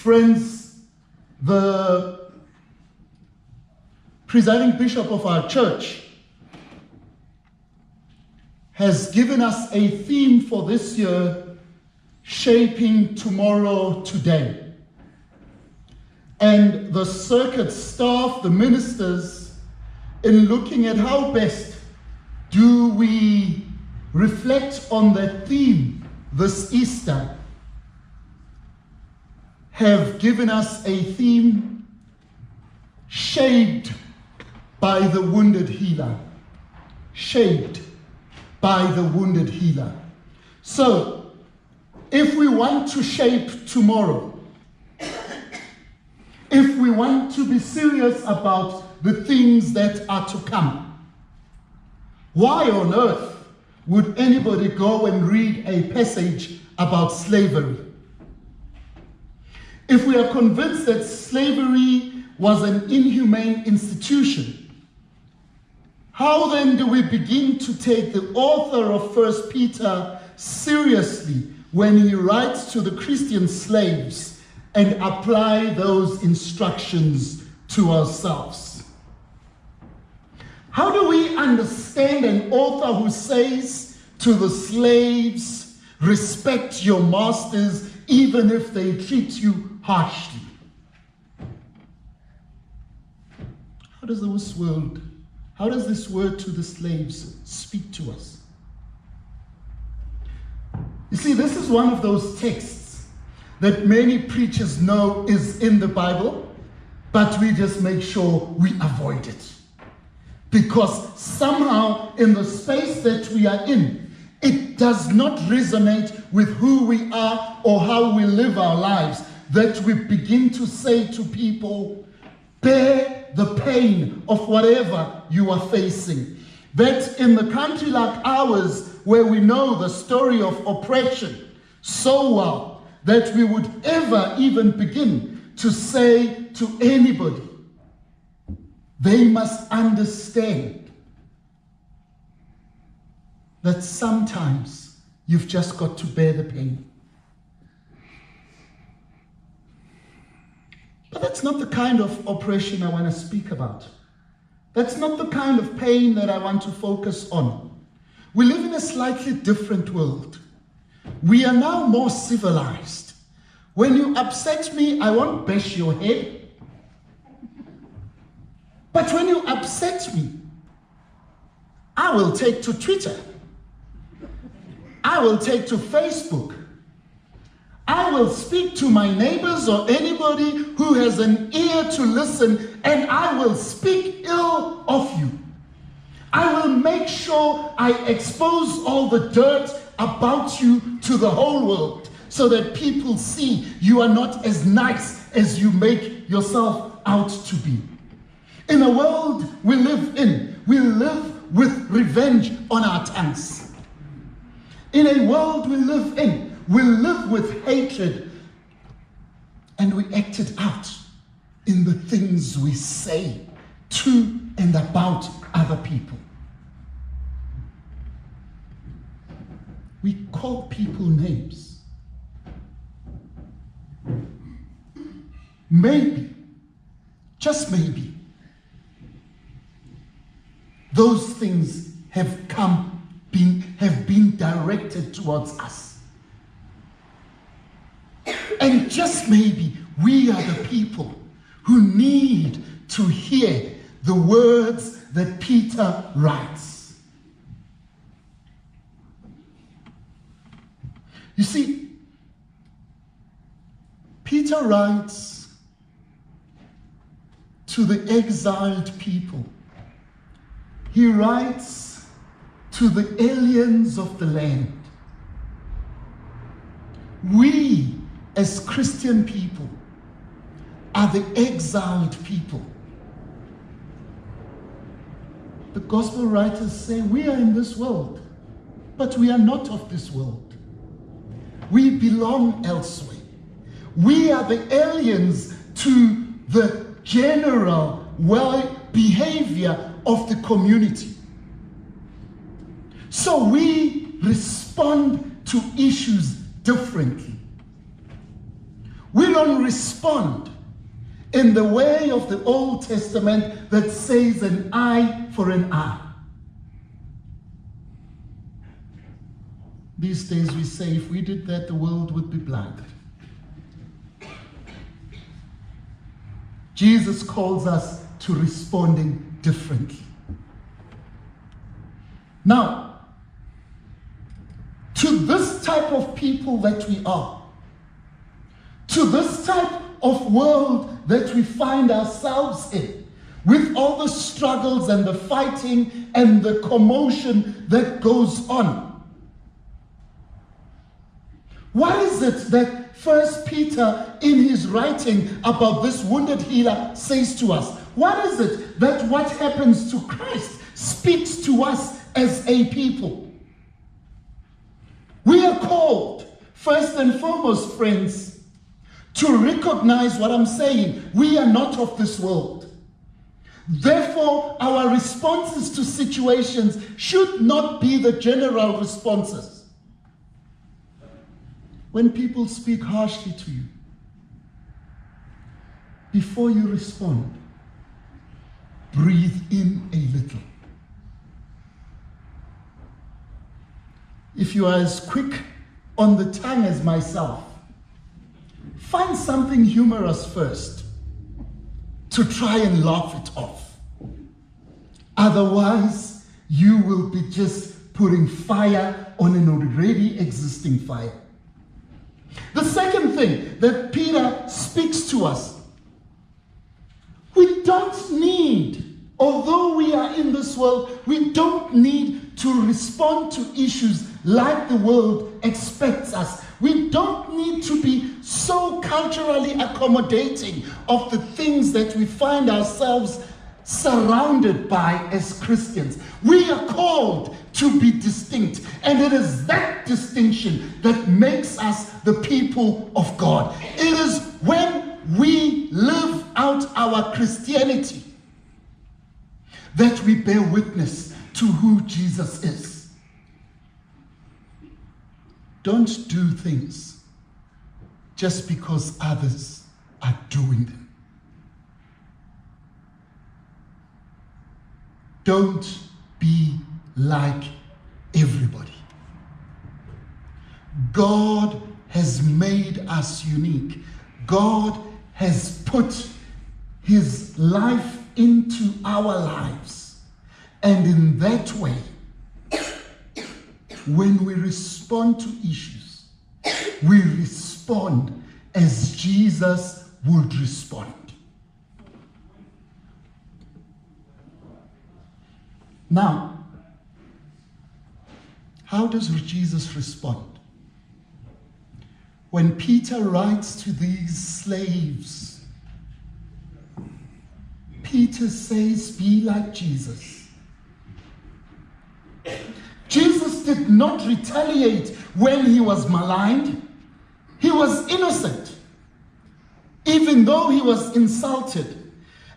Friends, the presiding bishop of our church has given us a theme for this year, Shaping Tomorrow Today. And the circuit staff, the ministers, in looking at how best do we reflect on that theme this Easter, have given us a theme shaped by the wounded healer. Shaped by the wounded healer. So, if we want to shape tomorrow, if we want to be serious about the things that are to come, why on earth would anybody go and read a passage about slavery? If we are convinced that slavery was an inhumane institution, how then do we begin to take the author of 1 Peter seriously when he writes to the Christian slaves and apply those instructions to ourselves? How do we understand an author who says to the slaves, respect your masters even if they treat you harshly? How does this word to the slaves speak to us? You see, this is one of those texts that many preachers know is in the Bible, but we just make sure we avoid it. Because somehow in the space that we are in, it does not resonate with who we are or how we live our lives, that we begin to say to people, bear the pain of whatever you are facing. That in the country like ours, where we know the story of oppression so well, that we would ever even begin to say to anybody, they must understand that sometimes you've just got to bear the pain. But that's not the kind of oppression I want to speak about. That's not the kind of pain that I want to focus on. We live in a slightly different world. We are now more civilized. When you upset me, I won't bash your head. But when you upset me, I will take to Twitter. I will take to Facebook. I will speak to my neighbors or anybody who has an ear to listen, and I will speak ill of you. I will make sure I expose all the dirt about you to the whole world so that people see you are not as nice as you make yourself out to be. In a world we live in, we live with revenge on our tongues. In a world we live in, we live with hatred, and we act it out in the things we say to and about other people. We call people names. Maybe, just maybe, those things have been directed towards us. And just maybe we are the people who need to hear the words that Peter writes. You see, Peter writes to the exiled people. He writes to the aliens of the land. We, as Christian people, are the exiled people. The gospel writers say we are in this world, but we are not of this world. We belong elsewhere. We are the aliens to the general behavior of the community. So we respond to issues differently. We don't respond in the way of the Old Testament that says an eye for an eye. These days we say if we did that, the world would be blind. Jesus calls us to responding differently. Now, to this type of people that we are, to this type of world that we find ourselves in, with all the struggles and the fighting and the commotion that goes on, why is it that First Peter, in his writing about this wounded healer, says to us, what is it that what happens to Christ speaks to us as a people? We are called, first and foremost, friends, to recognize what I'm saying. We are not of this world. Therefore, our responses to situations should not be the general responses. When people speak harshly to you, before you respond, breathe in a little. If you are as quick on the tongue as myself, find something humorous first to try and laugh it off. Otherwise, you will be just putting fire on an already existing fire. The second thing that Peter speaks to us, we don't need, although we are in this world, we don't need to respond to issues like the world expects us. We don't need to be so culturally accommodating of the things that we find ourselves surrounded by as Christians. We are called to be distinct, and it is that distinction that makes us the people of God. It is when we live out our Christianity that we bear witness to who Jesus is. Don't do things just because others are doing them. Don't be like everybody. God has made us unique. God has put his life into our lives. And in that way, when we respond to issues, we respond as Jesus would respond. Now, how does Jesus respond? When Peter writes to these slaves, Peter says, be like Jesus. Jesus did not retaliate when he was maligned. He was innocent, even though he was insulted.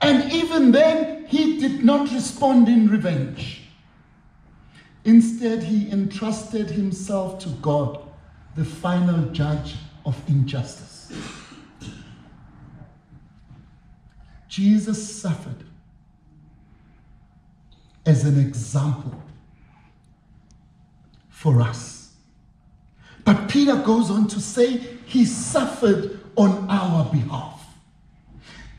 And even then, he did not respond in revenge. Instead, he entrusted himself to God, the final judge of injustice. Jesus suffered as an example for us. But Peter goes on to say he suffered on our behalf.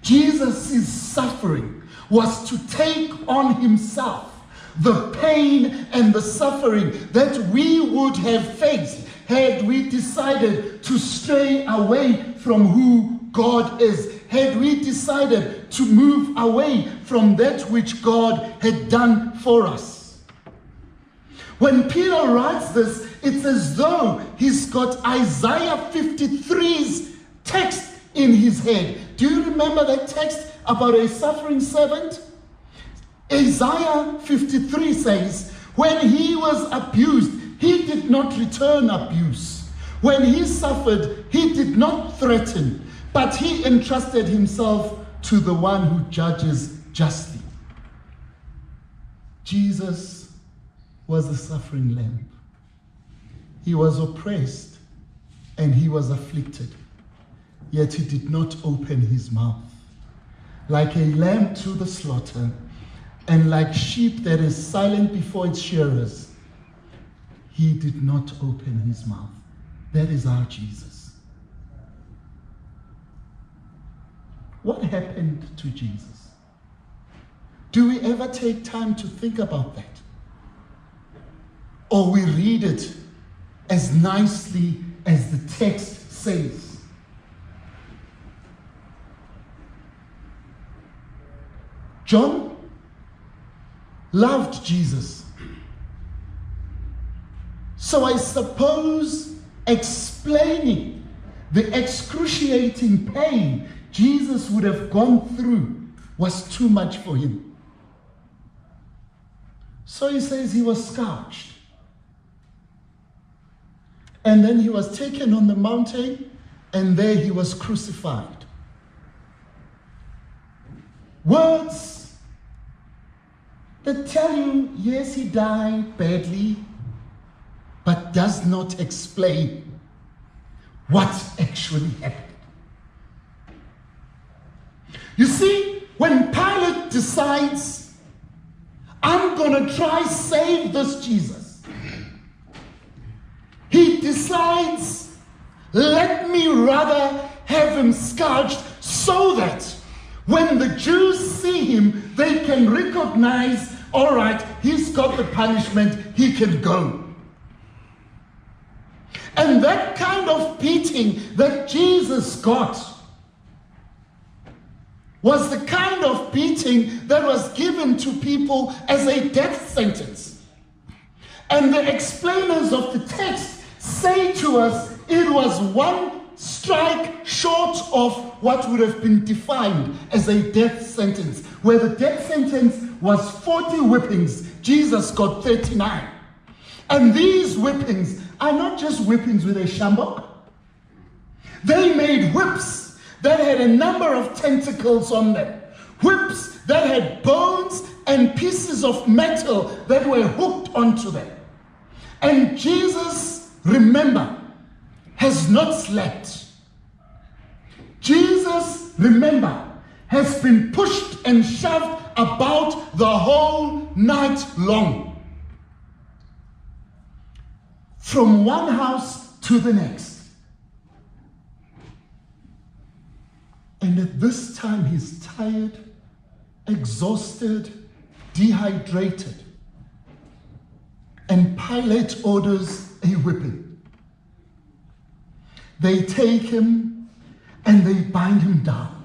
Jesus' suffering was to take on himself the pain and the suffering that we would have faced had we decided to stray away from who God is, had we decided to move away from that which God had done for us. When Peter writes this, it's as though he's got Isaiah 53's text in his head. Do you remember that text about a suffering servant? Isaiah 53 says, when he was abused, he did not return abuse. When he suffered, he did not threaten, but he entrusted himself to the one who judges justly. Jesus was the suffering lamb. He was oppressed and he was afflicted, yet he did not open his mouth. Like a lamb to the slaughter, and like sheep that is silent before its shearers, he did not open his mouth. That is our Jesus. What happened to Jesus? Do we ever take time to think about that? Or we read it as nicely as the text says? John loved Jesus. So I suppose explaining the excruciating pain Jesus would have gone through was too much for him. So he says he was scourged. And then he was taken on the mountain, and there he was crucified. Words that tell you, yes, he died badly, but does not explain what actually happened. You see, when Pilate decides, I'm going to try save this Jesus, he decides, let me rather have him scourged so that when the Jews see him, they can recognize, all right, he's got the punishment, he can go. And that kind of beating that Jesus got was the kind of beating that was given to people as a death sentence. And the explainers of the text say to us it was one strike short of what would have been defined as a death sentence. Where the death sentence was 40 whippings, Jesus got 39. And these whippings are not just whippings with a shambok. They made whips that had a number of tentacles on them. Whips that had bones and pieces of metal that were hooked onto them. And Jesus, remember, has not slept. Jesus, remember, has been pushed and shoved about the whole night long. From one house to the next. And at this time, he's tired, exhausted, dehydrated. And Pilate orders a whipping. They take him and they bind him down.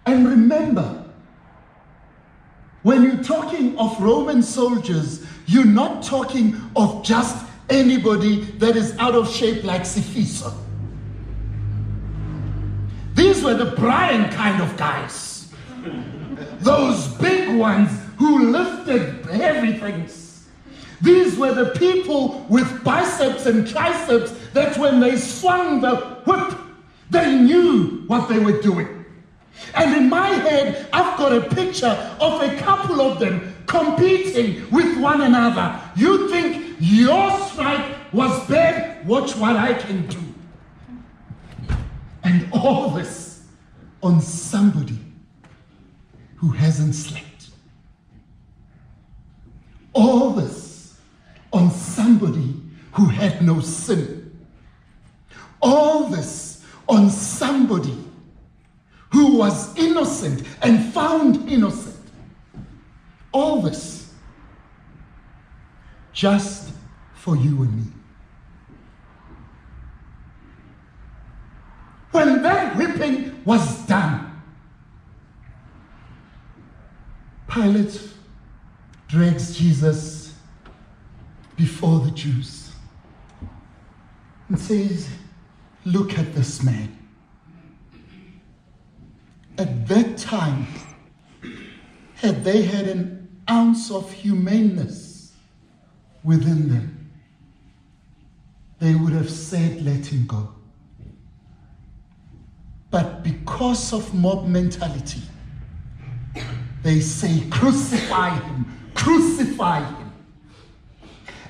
And remember, when you're talking of Roman soldiers, you're not talking of just anybody that is out of shape like Sifiso. These were the Brian kind of guys. Those big ones who lifted heavy things. These were the people with biceps and triceps that when they swung the whip, they knew what they were doing. And in my head, I've got a picture of a couple of them competing with one another. You think your strike was bad? Watch what I can do. And all this on somebody who hasn't slept. All this on somebody who had no sin. All this on somebody who was innocent and found innocent. All this just for you and me. When that whipping was done, Pilate drags Jesus before the Jews and says, look at this man. At that time, had they had an ounce of humaneness within them, they would have said, let him go. But because of mob mentality, they say, crucify him, crucify him.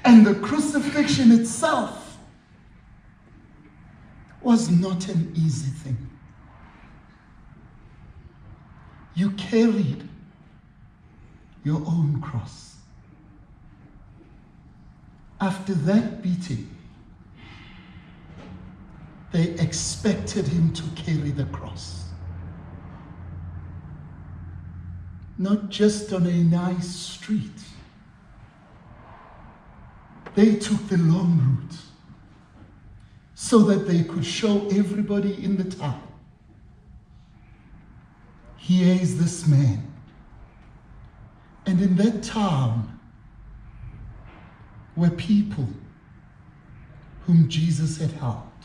And the crucifixion itself was not an easy thing. You carried your own cross. After that beating, they expected him to carry the cross. Not just on a nice street. They took the long route so that they could show everybody in the town, here is this man. And in that town were people whom Jesus had helped.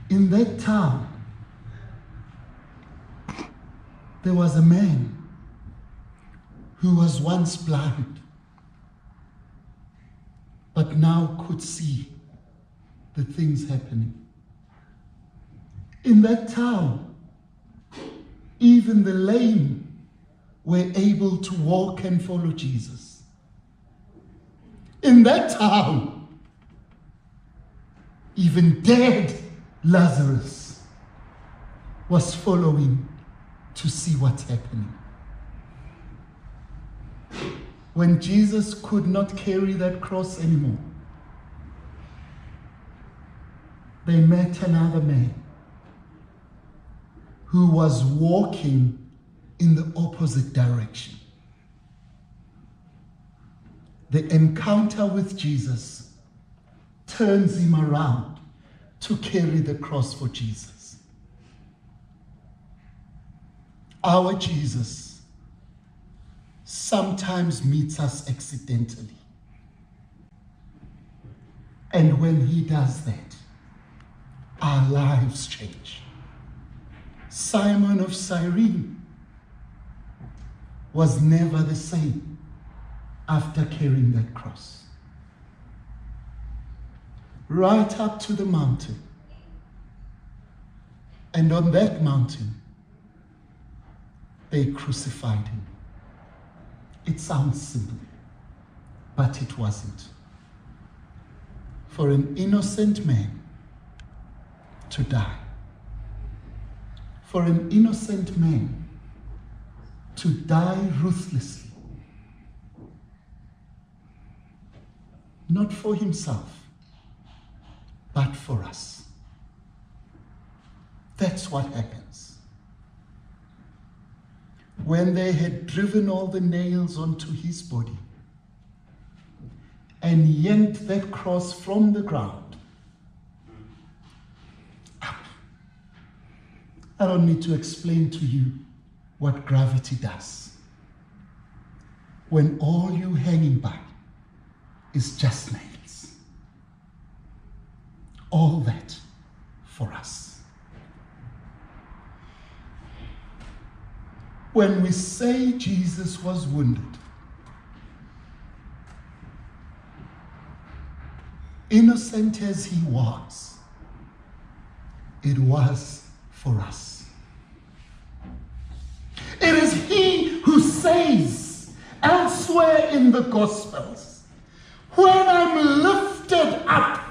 In that town, there was a man who was once blind, but now could see the things happening. In that town, even the lame were able to walk and follow Jesus. In that town, even dead Lazarus was following to see what's happening. When Jesus could not carry that cross anymore, they met another man who was walking in the opposite direction. The encounter with Jesus turns him around to carry the cross for Jesus. Our Jesus sometimes meets us accidentally. And when he does that, our lives change. Simon of Cyrene was never the same after carrying that cross. Right up to the mountain. And on that mountain, they crucified him. It sounds simple, but it wasn't. For an innocent man to die, for an innocent man to die ruthlessly, not for himself, but for us. That's what happens. When they had driven all the nails onto his body and yanked that cross from the ground up. I don't need to explain to you what gravity does. When all you're hanging by is just nails. All that for us. When we say Jesus was wounded, innocent as he was, it was for us. It is he who says elsewhere in the Gospels, when I'm lifted up,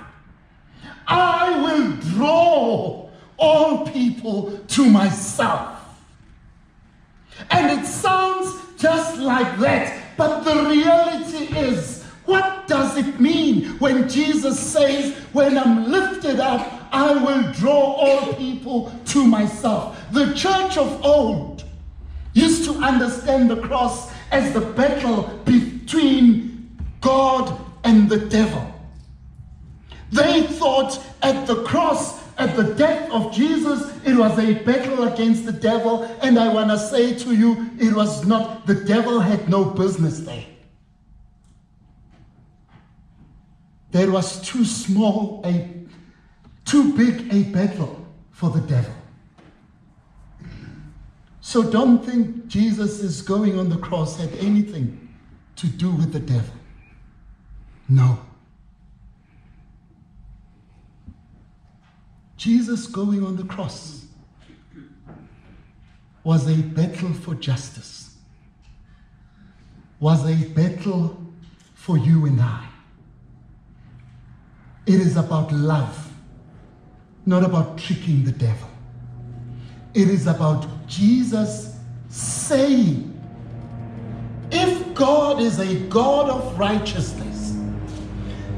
I will draw all people to myself. And it sounds just like that, but the reality is, what does it mean when Jesus says, when I'm lifted up, I will draw all people to myself? The church of old used to understand the cross as the battle between God and the devil. They thought at the cross, at the death of Jesus, it was a battle against the devil. And I want to say to you, it was not. The devil had no business there. There was too big a battle for the devil. So don't think Jesus is going on the cross had anything to do with the devil. No. Jesus going on the cross was a battle for justice, was a battle for you and I. It is about love not about tricking the devil. It is about Jesus saying, if God is a God of righteousness,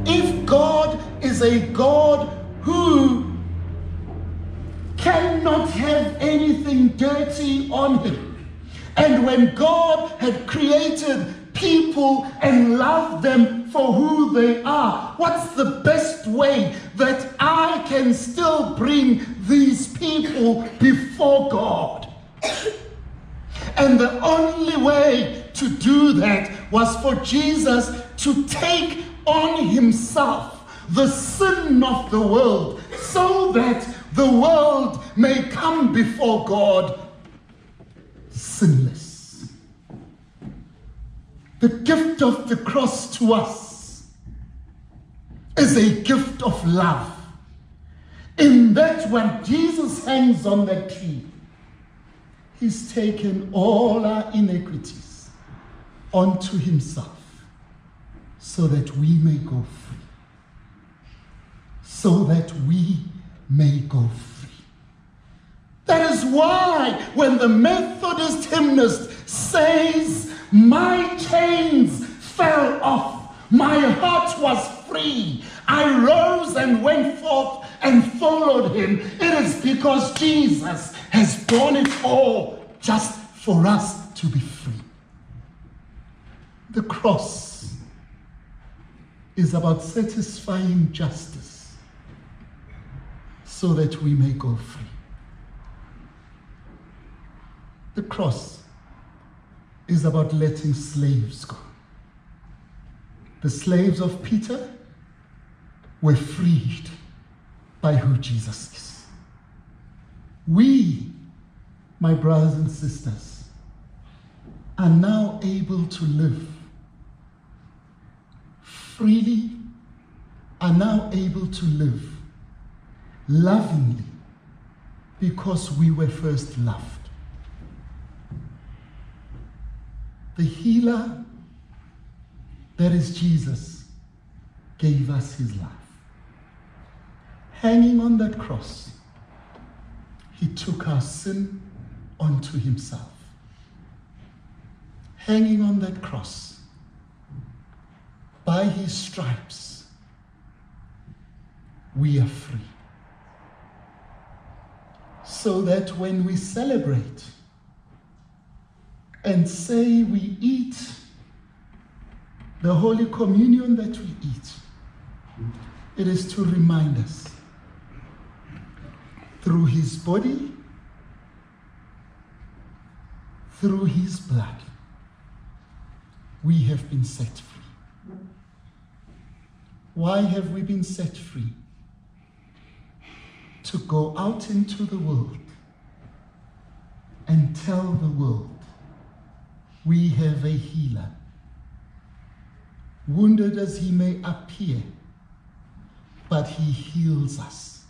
if God is a God who cannot have anything dirty on him, and when God had created people and loved them for who they are, what's the best way that I can still bring these people before God? And the only way to do that was for Jesus to take on himself the sin of the world, so that the world may come before God sinless. The gift of the cross to us is a gift of love. In that when Jesus hangs on that tree, he's taken all our iniquities onto himself so that we may go free. So that we may go free. That is why when the Methodist hymnist says, my chains fell off, my heart was free, I rose and went forth and followed him, it is because Jesus has borne it all just for us to be free. The cross is about satisfying justice so that we may go free. The cross is about letting slaves go. The slaves of Peter were freed by who Jesus is. We, my brothers and sisters, are now able to live freely, are now able to live lovingly, because we were first loved. The healer, that is Jesus, gave us his life. Hanging on that cross, he took our sin onto himself. Hanging on that cross, by his stripes, we are free. So that when we celebrate and say we eat the Holy Communion that we eat, it is to remind us, through his body, through his blood, we have been set free. Why have we been set free? To go out into the world and tell the world we have a healer. Wounded as he may appear, but he heals us.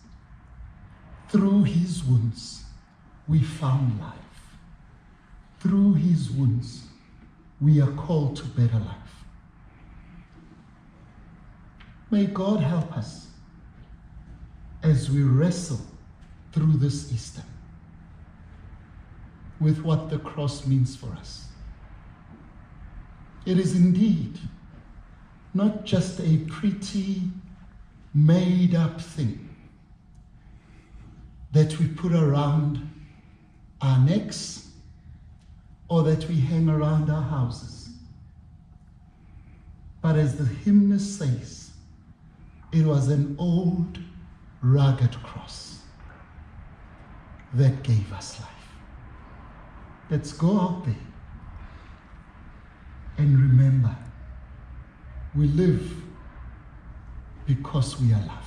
Through his wounds, we found life. Through his wounds, we are called to better life. May God help us as we wrestle through this Easter with what the cross means for us. It is indeed not just a pretty, made-up thing that we put around our necks or that we hang around our houses. But as the hymnist says, it was an old, rugged cross that gave us life. Let's go out there and remember, we live because we are loved.